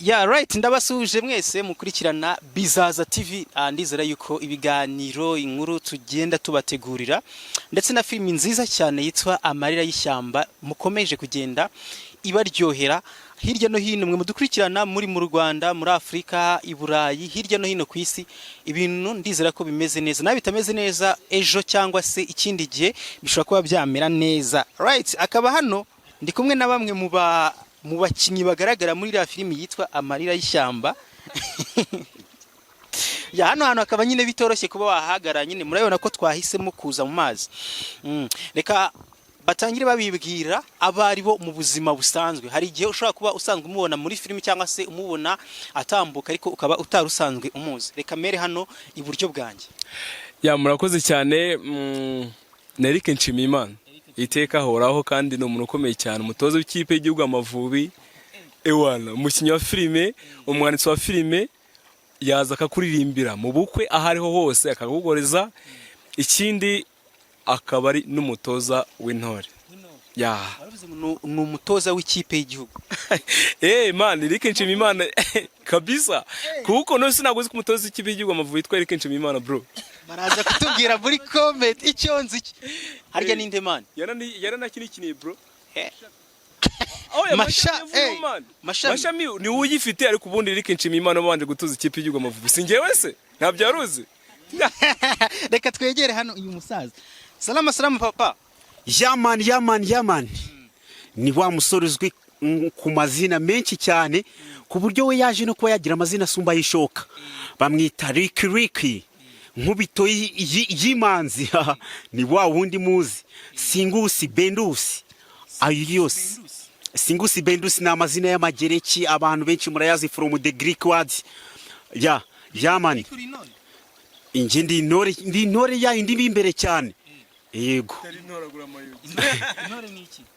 Yeah, right, ndabasuje mwese mukurikirana Bizaza TV. Ndizera yuko ibiganiro inkuru tugenda tubategurira ndetse na filimi nziza cyane yitwa Amarira Y'ishyamba mukomeje kugenda ibaryohera hirya no hino mwe mudukurikirana muri mu Rwanda, muri Afrika, i Burayi, hirya no hino ku isi. Ibintu ndizera ko bimeze neza, nabi bitameze neza ejo cyangwa se ikindi gihe bishobora kuba byamera neza. Right, akaba hano ndi kumwe na bamwe mu bakinyi bagaragara muri la filimi yitwa Amarira Y'ishyamba. Ya hano akaba nyine bitoroshye kuba wahagara, nyine murabona ko twahisemo kuza mu mazi. Reka batangire babibwira abari bo mu buzima busanzwe. Hari igihe ushobora kuba usanzwe umubona muri filimi cyangwa se umubona atambuka ariko ukaba utarusanzwe umuzi. Reka mere hano iburyo bwanjye. Ya murakoze cyane, Nerike Nshimiyimana iteka horaho kandi no umuntu ukomeye cyane, umutoza w'ikipe y'igihugu Amavubi, ewana umukinnyi wa filime, umwanditsi wa filime, yaza akakuririmbira mu bukwe ahariho hose akagugoreza. Ikindi akaba ari n'umutoza w'intore. Ya Baravuze ngo ni umutoza w'ikipe y'igihugu. Man, Nerike Nshimiyimana kabisa. Kuko no sinaguzi ko umutoza w'ikipe y'igihugu Amavubi yitwa Nerike Nshimiyimana bro. Baraza kutubwira muri comment icyo nzi. Harya ninde man? Yaranakiniye bro. Mashami ni uyifite ariko ubundi Nerike Nshimiyimana babanje gutuza ikipe y'igihugu Amavubi. Singewe se ntabyaruzi. Reka twegere hano uyu musaza. Salama papa. Yaman. Ni wa musore uzwi ku mazina menshi cyane ku buryo we yaje no kuba yagira amazina asumba yishoka. Bamwita Riki. Nkubito yimanzi. Ni wa wundi muzi. Singusi Bendusi. Ayo yose. Singusi Bendusi ni amazina y'amagereki abantu benshi murayazi from the Greek words. Man. Inje ndi intore ya indi bimbere cyane. Yego.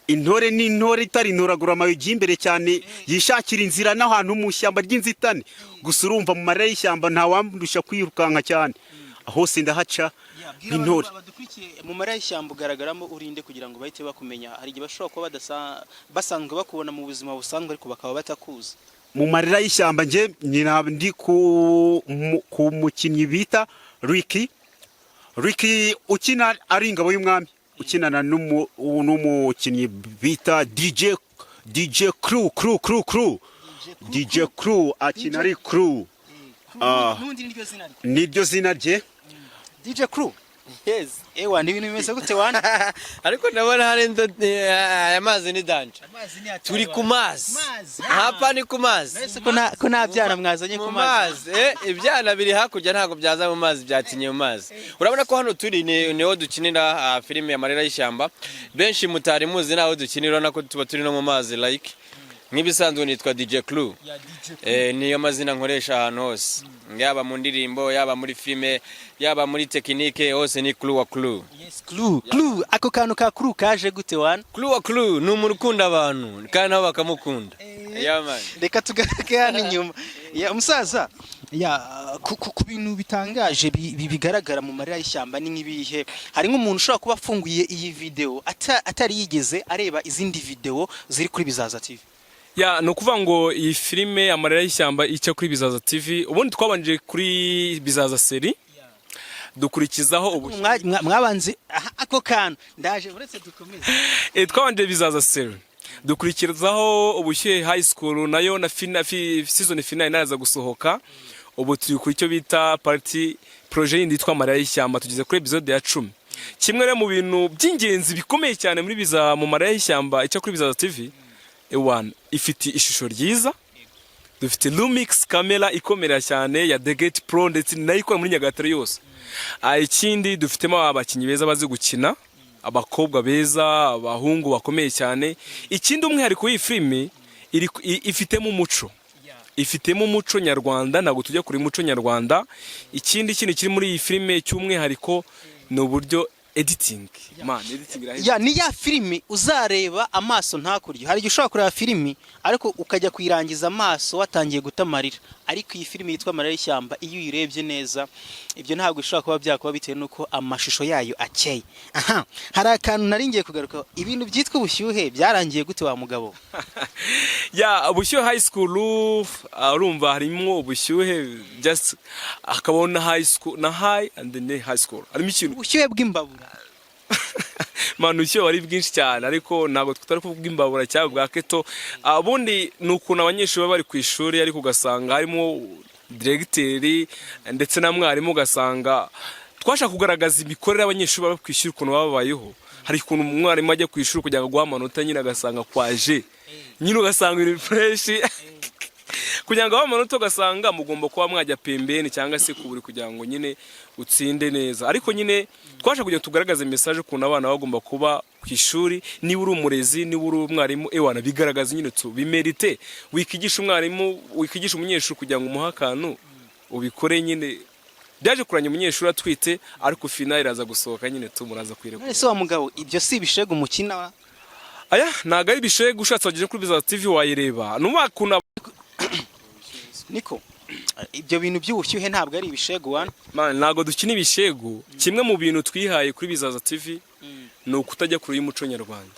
Intore ni intore itari intoragura amayugi imbere cyane, yishakira inzira n'ahantu mu shyamba ry'inzitane. Gusa urumva mu Marira Y'ishyamba nta wamurusha kwirukanka cyane. Hose ndahaca intore. Mu Marira Y'ishyamba ugaragaramo urinde kugira ngo bahite bakumenya. Hari igihe bashobora kuba basanzwe bakubona mu buzima busanzwe ariko bakaba batakuza. Mu Marira Y'ishyamba nje ndi ku mukinnyi bita Riki ukina ari ingabo y'umwami, ukinana n'umukinnyi bita DJ Crew. DJ Crew akina ari Crew. Niryo zina rye DJ Crew. Yes. Ewa ni ibintu bimeze gute wana? Ariko ndabona hari amazi ni danje. Turi ku mazi. Hapa ni ku mazi. Ko nabyana mwazanye ku mazi. Ibyana biri hakurya ntago byaza mu mazi, byatinye mu mazi. Urabona ko hano turi niho dukinira filime ya Amarira Y'ishyamba. Benshi mutari muzi naho dukinira nako tuba turi no mu mazi like. Nk'ibisanzwe nitwa DJ Crew. Niyo mazina nkoresha ahantu hose. Yaba mu ndirimbo, yaba muri filime, yaba muri tekinike, hose ni Crew wa Crew. Yes, Crew. Ako kantu ka Crew kaje gute wana? Crew wa Crew ni umuntu ukunda abantu kandi nabo bakamukunda. Man. Reka tugaruke hano inyuma. Umusaza, ku bintu bitangaje bigaragara mu Marira Y'ishyamba ni nk'ibihe. Hari nk'umuntu ushobora kuba afunguye iyi video atari yigeze areba izindi video ziri kuri Bizaza TV. No kuvuga ngo iyi filime Amarira Y'ishyamba icyo kuri Bizaza TV, ubundi twabanje kuri Bizaza seri, dukurikizaho mwabanze ako kantu ndaje uretse dukomeze. Twabanje Bizaza seri, dukurikizaho ubushyuhe high school nayo na season finale naza gusohoka. Ubu turi ku icyo bita party projet yindi yitwa Amarira Y'ishyamba, tugeze kuri episode ya 10. Kimwe rero mu bintu by'ingenzi bikomeye cyane muri mu Marira Y'ishyamba icyo kuri Bizaza TV, ifite ishusho ryiza, dufite Lumix camera ikomera cyane ya The Gate Pro ndetse nayo ikora muri Nyagatare yose. Ikindi dufitemo abakinnyi beza bazi gukina, abakobwa beza, abahungu bakomeye cyane. Ikindi umwihariko w'iyi filime ifitemo umuco nyarwanda, ntabwo tujya kuri muco nyarwanda. Ikindi kiri muri iyi filime cy'umwihariko ni uburyo editing man editing ya ni ya filimi uzareba amaso ntakuryo. Hari igihe ushobora kureba filimi ariko ukajya kuyirangiza amaso watangiye gutamarira, ariko iyi filimi yitwa Amarira y'Ishyamba iyo uyirebye neza ibyo ntabwo bishobora kuba byakuba bitewe nuko amashusho yayo akeye. Aha, hari akantu nari ngiye kugaruka, ibintu byitwa ubushyuhe byarangiye gute wa mugabo? ya ubushyuhe high school urumva harimo ubushyuhe just akabona high school na high and then high school harimo ikintu Ubushyuhe bw'imbabura. manu cyo wari bwinshi cyane, ariko ntabwo tutari kuvuga imbabura cyangwa bwa keto. Ubundi nukuntu abanyeshuri baba bari ku ishuri ariko ugasanga harimo directeur ndetse na mwarimu, ugasanga twashaka kugaragaza imikorere y'abanyeshuri baba ku ishuri ukuntu babayeho. Hari ukuntu umwarimu ajya ku ishuri kugira ngo guha amanota nyine agasanga kwaje nyine ugasanga ibintu fresh kugira ngo amanota ugasanga mugomba kuba mwajya pembeni cyangwa se kuburi kugira ngo nyine utsinde neza. Ariko nyine twasha kugira tugaragaze message ukuntu abana bagomba kuba ku ishuri. Niba uri umurezi, niba uri umwarimu, ewana bigaragaza nyine tu bimerite wikigisha umwarimu, wikigisha umunyeshuri kugira ngo umuha akantu ubikore nyine. Byaje kuranya umunyeshuri atwite ariko final iraza gusohoka nyine tu muraza kwirekura. Ese wa mugabo ibyo si ibishego umukina? Aya ntago ari bishego, ushatse wageje kuri Bizaza TV wayireba. Numakuna niko ibyo bintu by'ubushyuhe ntabwo ari ibishego wana. Man ntago dukina ibishego. Kimwe mu bintu twihaye kuri Bizaza TV ni ukutajya kure y'umuco nyarwanda.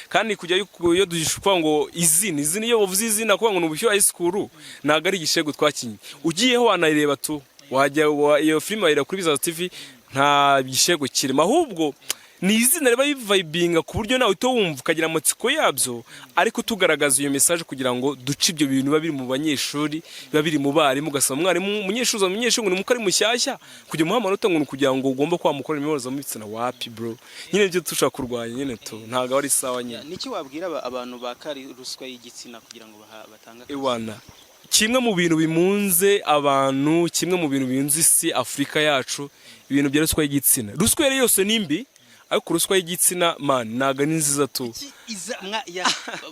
Kandi kujya yo dushukwa ngo izini yo bavuze izina kuba ngo n'ubushyuhe high school ntago ari igishego twakinye. Ugiyeho wanayireba tu wajya iyo film ayira kuri Bizaza TV nta bishego kirimo, ahubwo ni izina riba vibinga ku buryo nawe utowumva ukagira amatsiko yabyo, ariko tugaragaza iyo message kugira ngo duce ibyo bintu biba biri mu banyeshuri, biba biri mu barimu. Ugasaba umwarimu umunyeshuri umunyeshuri ngo mukari mushyashya kujya muha amanota ngo kugira ngo ugomba kwamukora imibonano mpuzabitsina wapi bro. Nyine byo tushaka kurwanya nyine tu ntago ari sawa nyine. Niki wabwira abantu bakari ruswa y'igitsina kugira ngo batanga ewana? Kimwe mu bintu bimunze abantu, kimwe mu bintu binunze isi Afrika yacu, ibintu bya ruswa y'igitsina. Ruswa yose nimbi, ariko ruswa y'igitsina man naga ni nziza tu.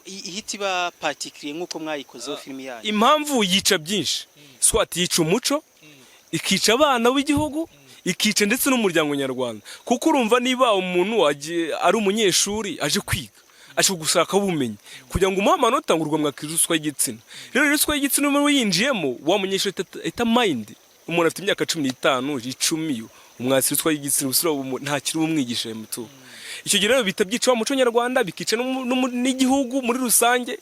ihita iba particulier nkuko mwayikozeho film yayo. Impamvu yica byinshi, swat yica umuco, ikica abana b'igihugu, ikica ndetse n'umuryango nyarwanda. Kuko urumva niba umuntu ari umunyeshuri aje kwiga ashaka gusaka ubumenyi kugira ngo umuhe amanota ngo urwo ruswa y'igitsina. Rero ruswa y'igitsina umuntu yinjiyemo wa munyeshuri eta mind, umuntu afite imyaka 15 10 umwasi ruswa y'igitsina usura nta kiri umwigisha muto. Icyo gihe rero bitabyica wa muco nyarwanda, bikica n'igihugu muri rusange.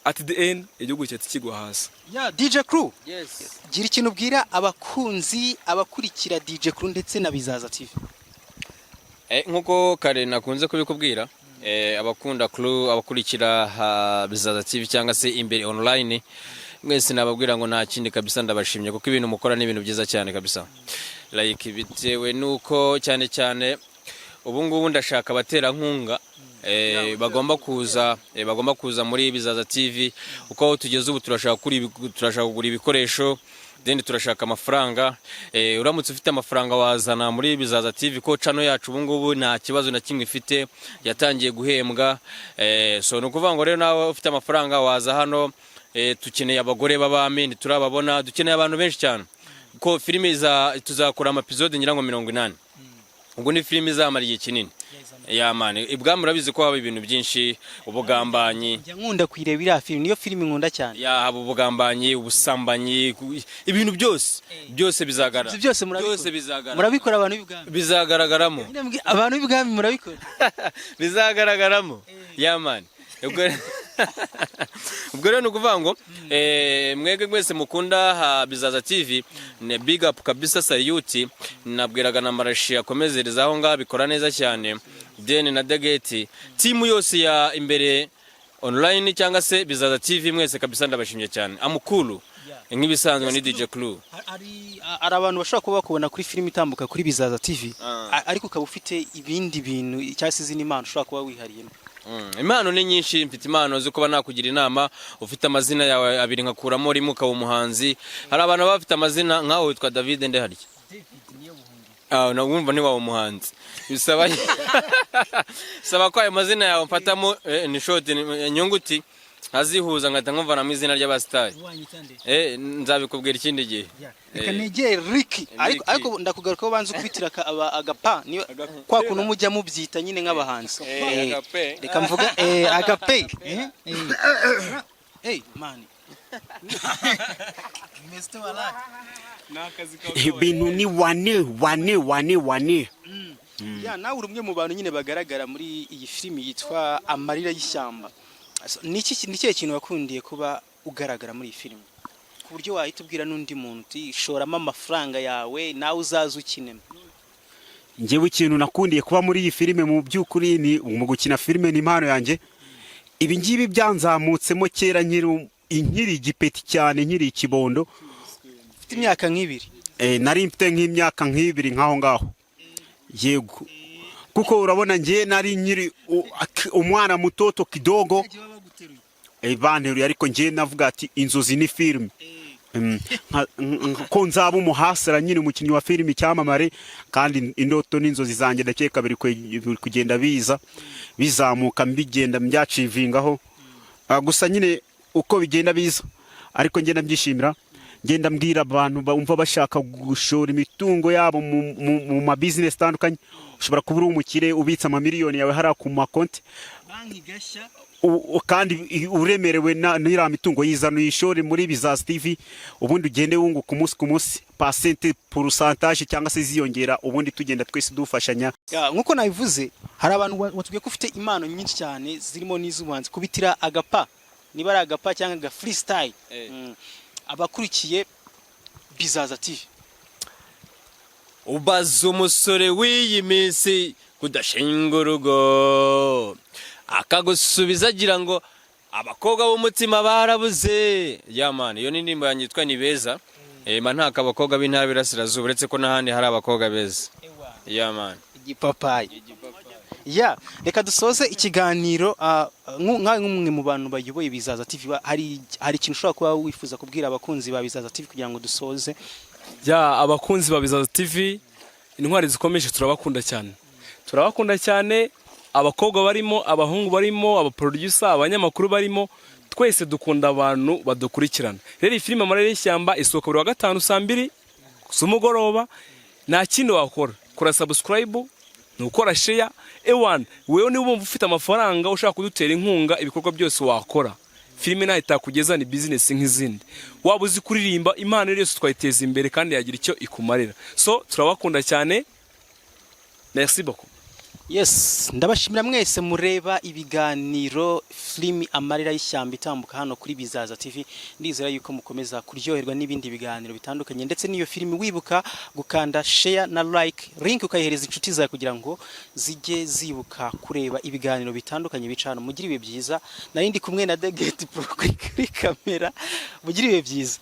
At the end igihugu cyati kigwa hasi. Ya DJ Crew, Yes. gira ikintu ubwira abakunzi abakurikira DJ Crew ndetse na Bizaza TV. Nkuko kare nakunze kubikubwira, abakunda Crew, abakurikira Bizaza TV cyangwa se imbere online, mwese nababwira ngo nta kindi kabisa ndabashimye kuko ibintu mukora ni ibintu byiza cyane kabisa. Like bitewe nuko cyane cyane ubu ngubu ndashaka abatera nkunga bagomba kuza muri Bizaza TV uko tugeze ubu turashaka kugura ibikoresho, then turashaka amafaranga. Uramutse ufite amafaranga wazana muri Bizaza TV ko channel yacu ubu ngubu nta kibazo na kimwe ifite, yatangiye guhembwa. So nukuvuga ngo rero nawe ufite amafaranga waza hano. Tukeneye abagore b'abami turababona, dukeneye abantu benshi cyane ko filime tuzakora ama episode nyirango 80. Ubwo ni filime izamara igihe kinini. Ya man, ibwa murabizi ko haba ibintu byinshi, ubugambanyi. Njya nkunda kwireba iriya film, niyo film nkunda cyane. Ya haba ubugambanyi, ubusambanyi, ibintu byose bizagaragara. Byose murabikora abantu b'ibwami. Bizagaragaramo. Abantu b'ibwami murabikora. Bizagaragaramo. Ya man. Ubwo rero nukuvuga ngo mwege mwese mukunda Bizaza TV ne big up kabisa Sayuti, nabwiraga na Marashi akomezereza aho ngaho bikora neza cyane. Then na Degeti team yose ya imbere online cyangwa se Bizaza TV mwese kabisa ndabashimye cyane. Amukulu nk'ibisanzwe ni DJ Crew. Ari abantu bashobora kuba bakubona kuri film itambuka kuri Bizaza TV, ariko ukaba ufite ibindi bintu cyangwa se izindi impano ushobora kuba wihariyemo. Impano ni nyinshi, mfite impano zo kuba nakugira inama. Ufite amazina yawe abiri nkakuramo rimwe ukaba umuhanzi. Hari abantu bafite amazina nkaho witwa David nde harya. Nagumva ni wawe umuhanzi. Bisaba ko ayo mazina yawe mfatamo ni short nyunguti nkazihuza ngahita nkumvanamo izina ry'abasitari nzabikubwira ikindi gihe reka negere Ricky ariko ndakugaruka ko banze kwitira agapa niyo kwa kuntu mujya mubyita nyine nk'abahanzi reka mvuga agape man ibintu ni wane. ya nawe uri umwe mu bantu nyine bagaragara muri iyi filimi yitwa Amarira y'Ishyamba. Ni ikihe kintu wakundiye kuba ugaragara muri iyi filimi ku buryo wahita ubwira n'undi muntu uti shoramo amafaranga yawe nawe uzaza ukinemo? Njyewe ikintu nakundiye kuba muri iyi filime mu by'ukuri ni mu gukina filime ni impano yanjye. Ibi ngibi byanzamutsemo kera nkiri igipeti cyane nkiri ikibondo. Ufite imyaka nk'ibiri? Nari mfite nk'imyaka nk'ibiri nkaho ngaho. Yego. Kuko urabona ngiye nari nkiri umwana mutoto kidogo. Banteruye ariko ngiye navuga ati inzozi ni filime. Ko nzaba umuhasira nyine umukinnyi wa filime cyamamare kandi indoto n'inzozi zanjye ndakeka biri kugenda bizamuka mbigenda mbyacivingaho. Gusa nyine uko bigenda biza ariko ngenda mbyishimira, ngenda mbwira abantu bumva bashaka gushora imitungo yabo mu ma business tandukanye. Ushobora kubura umukire ubitsa amamiliyoni yawe hara ku makonti banki gashya kandi uremerewe n'ira mitungo yizana ishore muri Bizaza TV, ubundi ugende wunguka umunsi ku munsi pourcentage cyangwa se ziyongera, ubundi tugenda twese dufashanya. Nkuko nabivuze hari abantu batubwiye ko ufite impano nyinshi cyane zirimo n'iz'ubuhanzi, kubitira agapa niba ari agapa cyangwa aga freestyle. Abakurikiye Bizaza TV ubaza umusore w'iyi minsi kudashinga urugo akagusubiza agira ngo abakobwa b'umutima barabuze. Yamani iyo ni indirimbo yanjye yitwa Ni Beza. Nta kabakobwa b'intara birasirazuba uretse ko n'ahandi hari abakobwa beza. Yamani igipapayi. Reka dusoze ikiganiro nk'umwe mu bantu bayoboye Bizaza TV. Hari ikintu ushobora kuba wifuza kubwira abakunzi ba Bizaza TV kugira ngo dusoze? Abakunzi ba Bizaza TV intwari zikomeje turabakunda cyane, abakobwa barimo, abahungu barimo, abaproducer, abanyamakuru barimo, twese dukunda abantu badukurikirana. Rero iyi filime Amarira y'Ishyamba isohoka buri wa gatanu saa 2 z'umugoroba. Nta kindi wakora, kora subscribe, nukora share. Wewe niba wumva ufite amafaranga ushaka kudutera inkunga, ibikorwa byose wakora. Filime nayo itakugeza ni business nk'izindi. Waba uzi kuririmba, impano yose twayiteza imbere kandi yagira icyo ikumarira. So turabakunda cyane. Merci beaucoup. Ndabashimira mwese mureba ibiganiro filimi Amarira y'Ishyamba itambuka hano kuri Bizaza TV. Ndizera yuko mukomeza kuryoherwa n'ibindi biganiro bitandukanye, ndetse n'iyo filimi wibuka gukanda share na like, link ukayihereza inshuti zawe kugira ngo zijye zibuka kureba ibiganiro bitandukanye bicana. Mugire ibihe byiza. Nari ndi kumwe na The Get Pro kuri kamera. Mugire ibihe byiza.